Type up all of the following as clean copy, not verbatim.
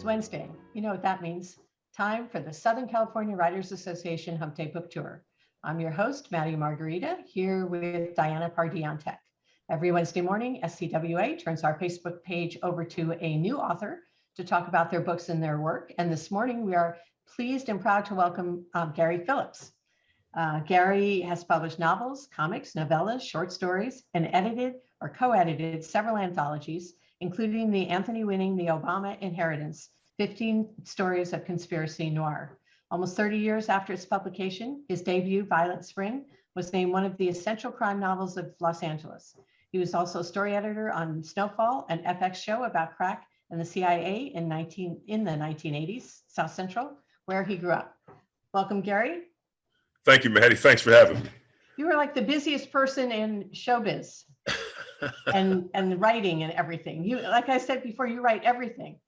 It's Wednesday. You know what that means. Time for the Southern California Writers Association Hump Day Book Tour. I'm your host, Maddie Margarita, here with Diana Pardee-on-Tech. Every Wednesday morning, SCWA turns our Facebook page over to a new author to talk about their books and their work. And this morning, we are pleased and proud to welcome Gary Phillips. Gary has published novels, comics, novellas, short stories, and edited or co-edited several anthologies, including the Anthony-winning The Obama Inheritance, 15 Stories of Conspiracy Noir. Almost 30 years after its publication, his debut, Violet Spring, was named one of the essential crime novels of Los Angeles. He was also story editor on Snowfall, an FX show about crack and the CIA in the 1980s, South Central, where he grew up. Welcome, Gary. Thank you, Maddie. Thanks for having me. You were like the busiest person in showbiz and writing and everything. You, like I said before, you write everything.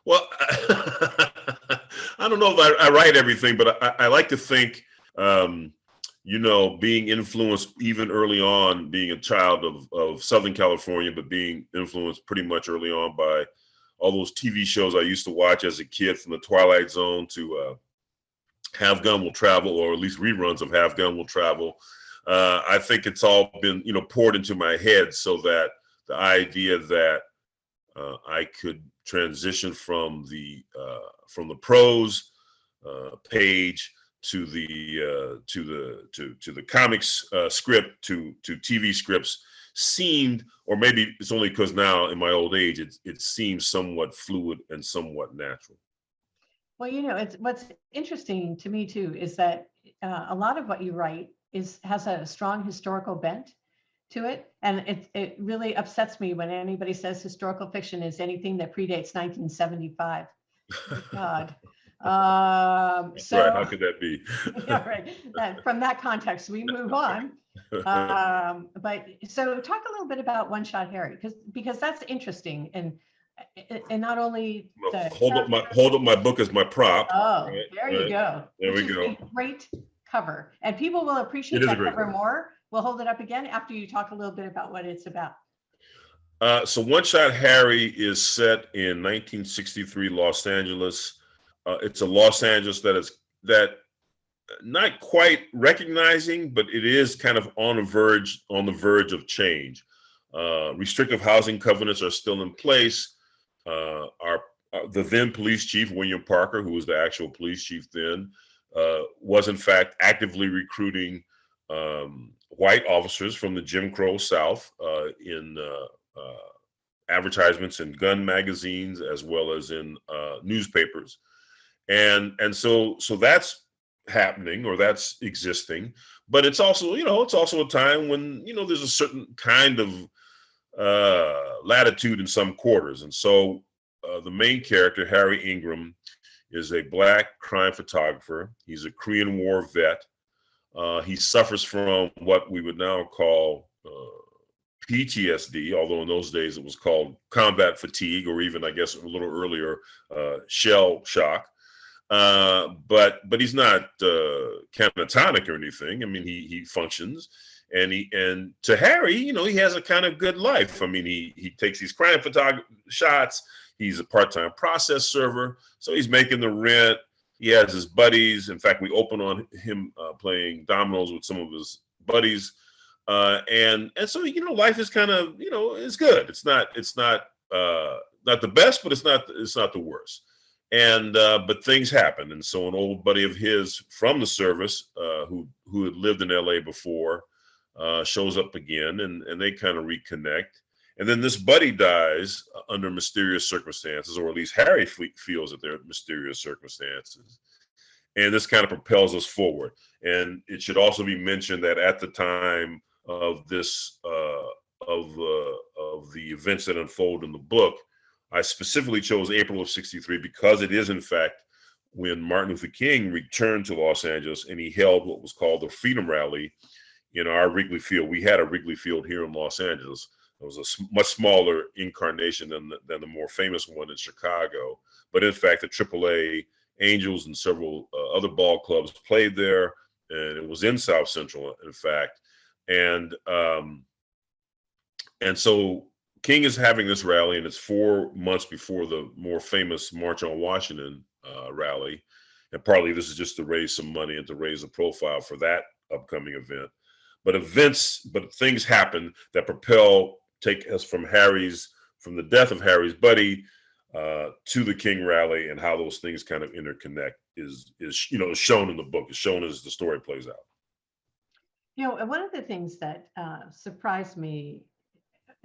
Well, I don't know if I write everything, but I like to think, being influenced even early on, being a child of Southern California, but being influenced pretty much early on by all those TV shows I used to watch as a kid, from the Twilight Zone to Have Gun Will Travel, or at least reruns of Have Gun Will Travel. I think it's all been, poured into my head, so that the idea that I could transition from the prose page to the comics script to TV scripts seemed, or maybe it's only because now in my old age it seems somewhat fluid and somewhat natural. Well, it's what's interesting to me too is that a lot of what you write has a strong historical bent to it, and it really upsets me when anybody says historical fiction is anything that predates 1975. God. So right, how could that be? Yeah, right. From that context, we move on. But so talk a little bit about One Shot Harry, because that's interesting, and not only hold up my book as my prop. Oh, right? There you go. There we go. A great cover, and people will appreciate that cover more. We'll hold it up again after you talk a little bit about what it's about. So One Shot Harry is set in 1963 Los Angeles. It's a Los Angeles that not quite recognizing, but it is kind of on the verge of change. Restrictive housing covenants are still in place. The then police chief, William Parker, who was the actual police chief then, was in fact actively recruiting white officers from the Jim Crow South in advertisements in gun magazines as well as in newspapers, and so that's happening, or that's existing. But it's also a time when there's a certain kind of latitude in some quarters, and so the main character, Harry Ingram, is a Black crime photographer. He's a Korean War vet. He suffers from what we would now call PTSD, although in those days it was called combat fatigue, or even, I guess, a little earlier, shell shock. But he's not catatonic or anything. I mean, he functions, and to Harry, he has a kind of good life. I mean, he takes these crime photography shots. He's a part-time process server, so he's making the rent. He has his buddies. In fact, we open on him playing dominoes with some of his buddies, and so life is kind of it's good. It's not the best, but it's not the worst. And but things happen, and so an old buddy of his from the service, who had lived in LA before, shows up again, and they kind of reconnect. And then this buddy dies under mysterious circumstances, or at least Harry feels that they're mysterious circumstances. And this kind of propels us forward. And it should also be mentioned that at the time of this, of the events that unfold in the book, I specifically chose April of '63 because it is, in fact, when Martin Luther King returned to Los Angeles, and he held what was called the Freedom Rally in our Wrigley Field. We had a Wrigley Field here in Los Angeles. It was a much smaller incarnation than the more famous one in Chicago. But in fact, the AAA Angels and several other ball clubs played there, and it was in South Central, in fact. And so King is having this rally, and it's 4 months before the more famous March on Washington rally. And partly this is just to raise some money and to raise a profile for that upcoming event. But things happen that take us from the death of Harry's buddy to the King rally, and how those things kind of interconnect is shown in the book. Is shown as the story plays out. One of the things that surprised me,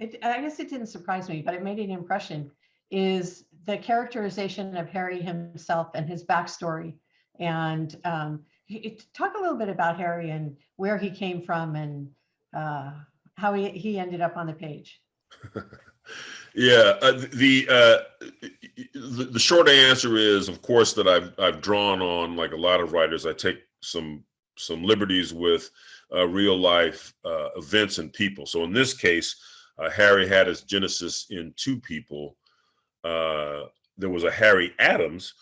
I guess it didn't surprise me, but it made an impression, is the characterization of Harry himself and his backstory. And talk a little bit about Harry and where he came from, and how he ended up on the page. Yeah, the short answer is, of course, that I've drawn on, like a lot of writers, I take some liberties with real life events and people. So in this case, Harry had his genesis in 2 people. There was a Harry Adams,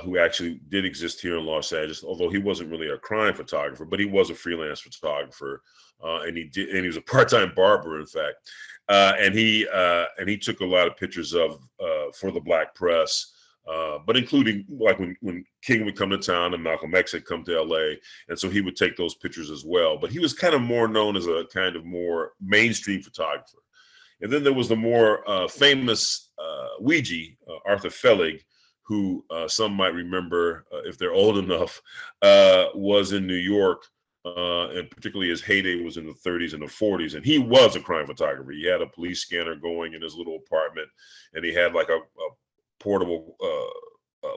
who actually did exist here in Los Angeles, although he wasn't really a crime photographer, but he was a freelance photographer, and he was a part-time barber, in fact, and he took a lot of pictures of for the black press. But including like when King would come to town and Malcolm X had come to LA. And so he would take those pictures as well. But he was kind of more known as a kind of more mainstream photographer. And then there was the more famous Ouija, Arthur Felig, who some might remember, if they're old enough, was in New York. And particularly his heyday was in the 30s and the 40s. And he was a crime photographer. He had a police scanner going in his little apartment. And he had like a portable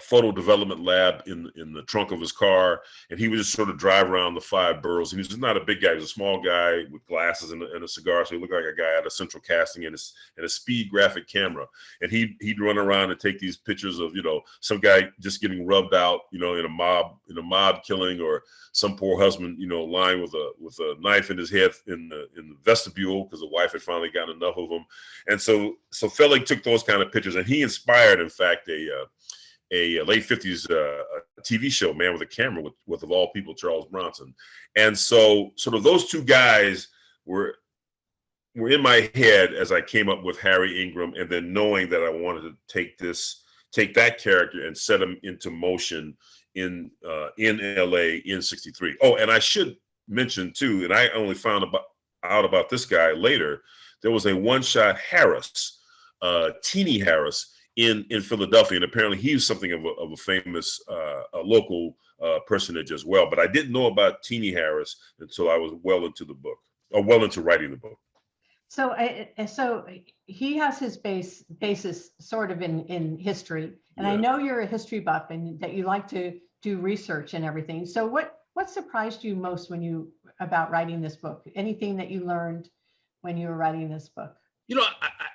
photo development lab in the trunk of his car, and he would just sort of drive around the 5 boroughs. And he was just not a big guy; he was a small guy with glasses and a cigar, so he looked like a guy at a central casting and a speed graphic camera. And he'd run around and take these pictures of some guy just getting rubbed out, in a mob killing, or some poor husband lying with a knife in his head in the vestibule because the wife had finally gotten enough of him. And so Felig took those kind of pictures, and he inspired, in fact, a late 50s TV show, Man with a Camera, with of all people, Charles Bronson. And so sort of those 2 guys were in my head as I came up with Harry Ingram, and then knowing that I wanted to take that character and set him into motion in LA in 63. Oh, and I should mention too, and I only found out about this guy later, there was a one-shot Harris, Teenie Harris, in Philadelphia, and apparently he was something of a famous local personage as well. But I didn't know about Teenie Harris until I was well into writing the book. So he has his basis sort of in history, and yeah. I know you're a history buff and that you like to do research and everything. So what surprised you most about writing this book? Anything that you learned when you were writing this book?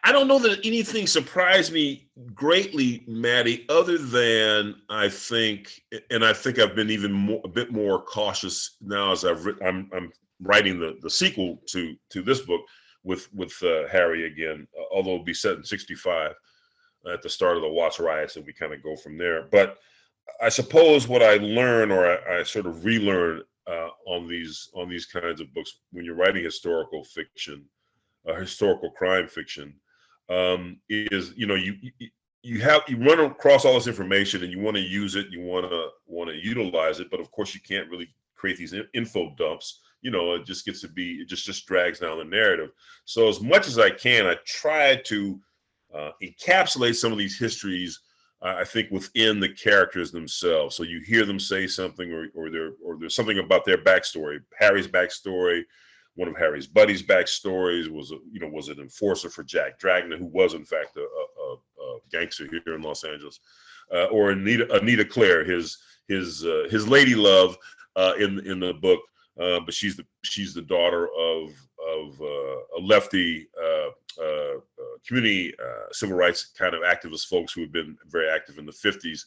I don't know that anything surprised me greatly, Maddie, other than I think I've been a bit more cautious now as I'm writing the sequel to this book with Harry again, although it'll be set in 65 at the start of the Watts riots, and we kind of go from there. But I suppose what I learn, or I sort of relearn on these kinds of books when you're writing historical fiction, historical crime fiction, is you run across all this information and you want to use it, you want to utilize it, but of course you can't really create these info dumps. It just gets to be, it just drags down the narrative. So as much as I can, I try to encapsulate some of these histories, I think, within the characters themselves. So you hear them say something, or there's something about their backstory. Harry's backstory, one of Harry's buddies' backstories was an enforcer for Jack Dragnet, who was in fact a gangster here in Los Angeles, or Anita Claire, his lady love in the book, but she's the daughter of a lefty community civil rights kind of activist folks who have been very active in the 50s.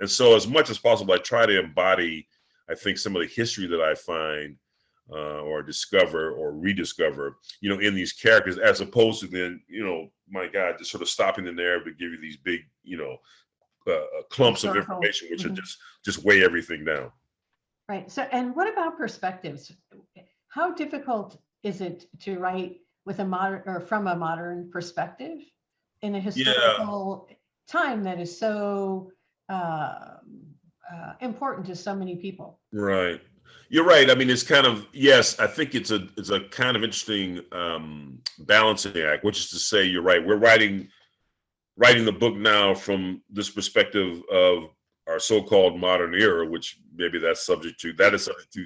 And so as much as possible, I try to embody, I think, some of the history that I find or discover or rediscover, in these characters, as opposed to then, my God, just sort of stopping the narrative to give you these big, clumps of information, which are just weigh everything down. Right. So, and what about perspectives? How difficult is it to write with a modern or from a modern perspective in a Yeah, historical time that is so important to so many people. right. You're right. I mean, it's kind of, yes, I think it's a kind of interesting balancing act, which is to say, you're right. We're writing the book now from this perspective of our so-called modern era, which maybe that is subject to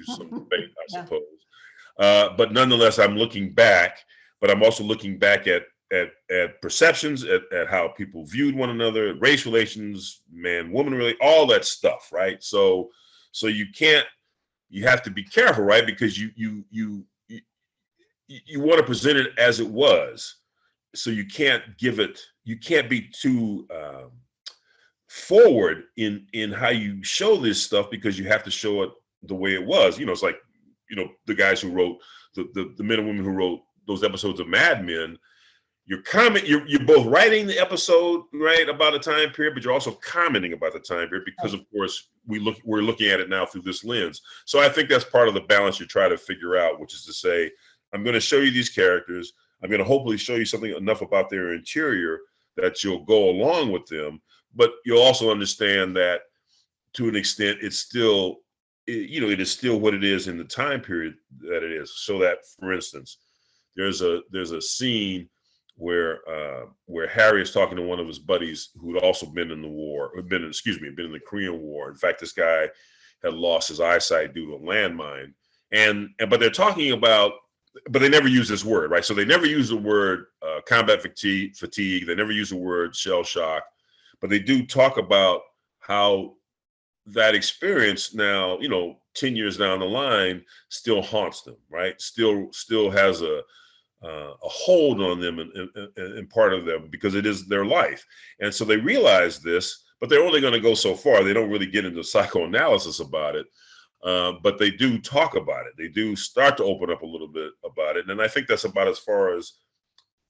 some debate, I Yeah. suppose. But nonetheless, I'm looking back, but I'm also looking back at perceptions, at how people viewed one another, race relations, man-woman really, all that stuff, right? So you have to be careful, right? Because you want to present it as it was, so you can't be too forward in how you show this stuff, because you have to show it the way it was. It's like, the guys who wrote the men and women who wrote those episodes of Mad Men. You're both writing the episode, right, about a time period, but you're also commenting about the time period, because of course we're looking at it now through this lens. So I think that's part of the balance you try to figure out, which is to say, I'm going to show you these characters. I'm going to hopefully show you something enough about their interior that you'll go along with them, but you'll also understand that to an extent it is still what it is in the time period that it is. So that, for instance, there's a scene where Harry is talking to one of his buddies who'd also been in the war, been in the Korean War. In fact, this guy had lost his eyesight due to a landmine, but they're talking about, but they never use this word, right? So they never use the word combat fatigue. They never use the word shell shock, but they do talk about how that experience now, 10 years down the line, still haunts them, right? Still has a hold on them and part of them, because it is their life. And so they realize this, but they're only going to go so far. They don't really get into psychoanalysis about it. But they do talk about it. They do start to open up a little bit about it. And I think that's about as far as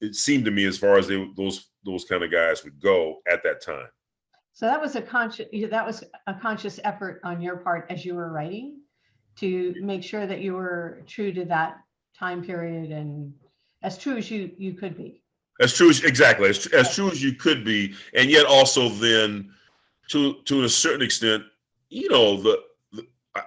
it seemed to me, as far as those kind of guys would go at that time. So that was a conscious effort on your part as you were writing to make sure that you were true to that time period and as true as you could be. As true as true as you could be, and yet also then to a certain extent,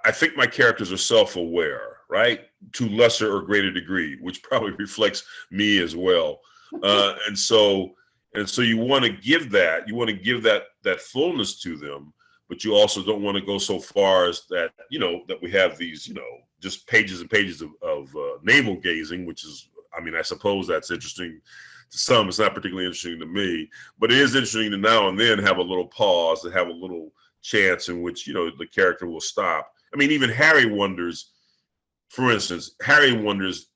I think my characters are self-aware, right? To lesser or greater degree, which probably reflects me as well. And so you want to give that fullness to them, but you also don't want to go so far as that, that we have these, just pages and pages of navel gazing, which is, I suppose that's interesting to some. It's not particularly interesting to me, but it is interesting to now and then have a little pause, to have a little chance in which, the character will stop. Even Harry wonders, for instance,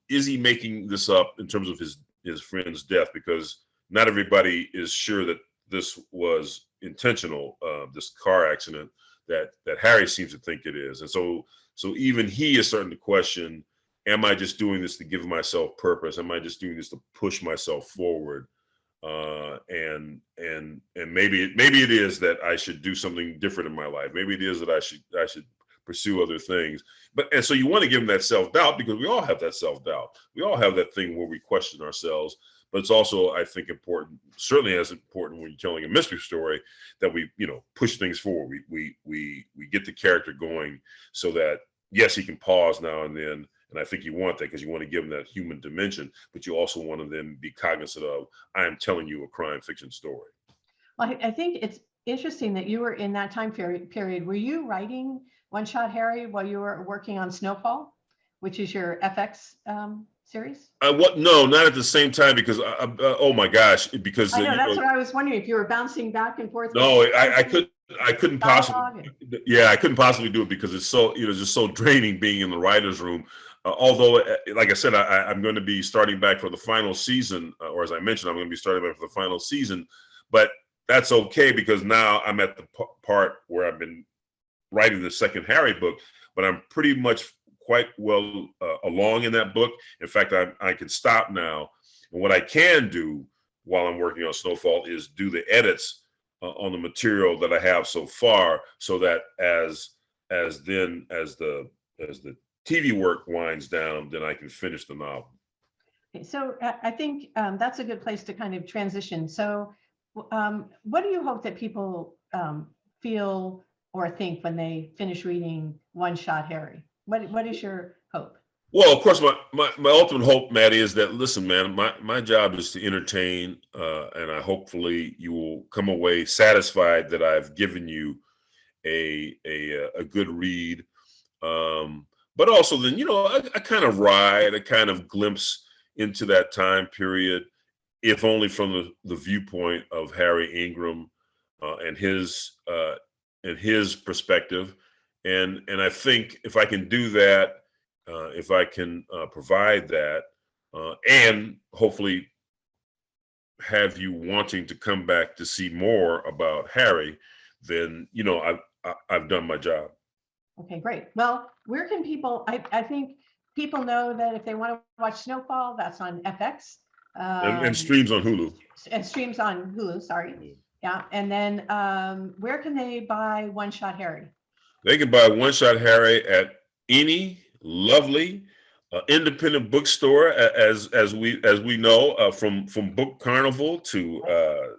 is he making this up in terms of his friend's death? Because not everybody is sure that this was intentional, this car accident that Harry seems to think it is. And so even he is starting to question, am I just doing this to give myself purpose? Am I just doing this to push myself forward? And maybe it is that I should do something different in my life. Maybe it is that I should pursue other things. And so you want to give them that self-doubt, because we all have that self-doubt. We all have that thing where we question ourselves. But it's also, I think, important, certainly as important when you're telling a mystery story, that we, push things forward. We get the character going so that, yes, he can pause now and then. And I think you want that, because you want to give him that human dimension, but you also want to then be cognizant of, I am telling you a crime fiction story. Well, I think it's interesting that you were in that time period. Were you writing One Shot Harry while you were working on Snowfall, which is your FX series? No, not at the same time, because oh my gosh, because I know that's what I was wondering, if you were bouncing back and forth. No, I couldn't possibly. Yeah, I couldn't possibly do it, because it's so, just so draining being in the writer's room. Although, like I said, I'm going to be starting back for the final season, or as I mentioned, I'm going to be starting back for the final season. But that's okay, because now I'm at the part where I've been writing the second Harry book, but I'm pretty much quite well along in that book. In fact, I can stop now. And what I can do while I'm working on Snowfall is do the edits on the material that I have so far, so that as the TV work winds down, then I can finish the novel. Okay, so I think that's a good place to kind of transition. So what do you hope that people feel or think when they finish reading One Shot Harry? What is your hope? Well, of course, my ultimate hope, Maddie, is that, listen, man, my job is to entertain, and I hopefully you will come away satisfied that I've given you a good read. But also then, I kind of ride, a kind of glimpse into that time period, if only from the viewpoint of Harry Ingram and his perspective. And I think if I can do that, if I can provide that, and hopefully have you wanting to come back to see more about Harry, then I've done my job. Okay, great. Well, where can people, I think people know that if they want to watch Snowfall, that's on FX. And streams on Hulu. And streams on Hulu, sorry. Yeah. And then where can they buy One Shot Harry? They can buy One Shot Harry at any lovely independent bookstore, as we know, from Book Carnival to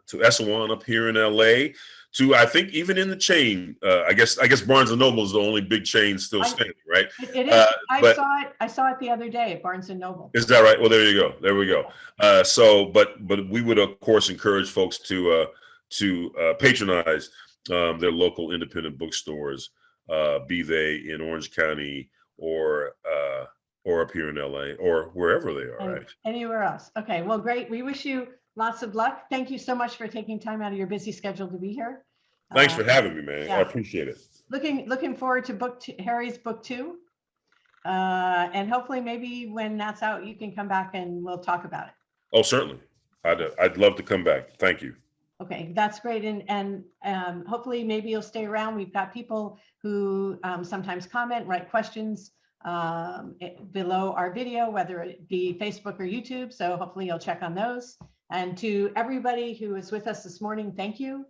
SCWA up here in LA, to I think even in the chain. I guess Barnes and Noble is the only big chain still standing, right? It is. I saw it the other day at Barnes and Noble. Is that right? Well, there you go. There we go. But we would of course encourage folks to patronize their local independent bookstores, be they in Orange County or up here in LA or wherever they are, right? Anywhere else. Okay, well, great. We wish you lots of luck. Thank you so much for taking time out of your busy schedule to be here. Thanks for having me, man. Yeah. I appreciate it. Looking forward to Harry's book 2. And hopefully maybe when that's out, you can come back and we'll talk about it. Oh, certainly. I'd love to come back. Thank you. Okay, that's great. And hopefully maybe you'll stay around. We've got people who sometimes comment, write questions below our video, whether it be Facebook or YouTube. So hopefully you'll check on those. And to everybody who is with us this morning, thank you.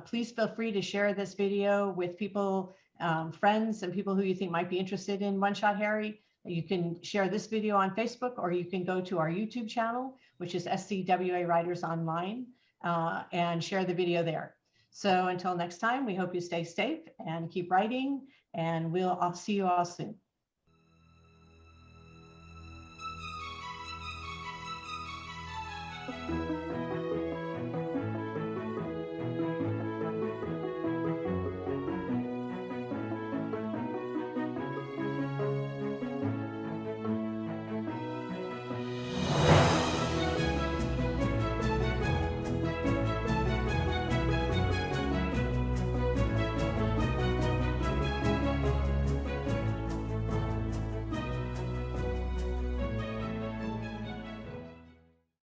Please feel free to share this video with people, friends and people who you think might be interested in One Shot Harry. You can share this video on Facebook, or you can go to our YouTube channel, which is SCWA Writers Online, and share the video there. So until next time, we hope you stay safe and keep writing, and I'll see you all soon.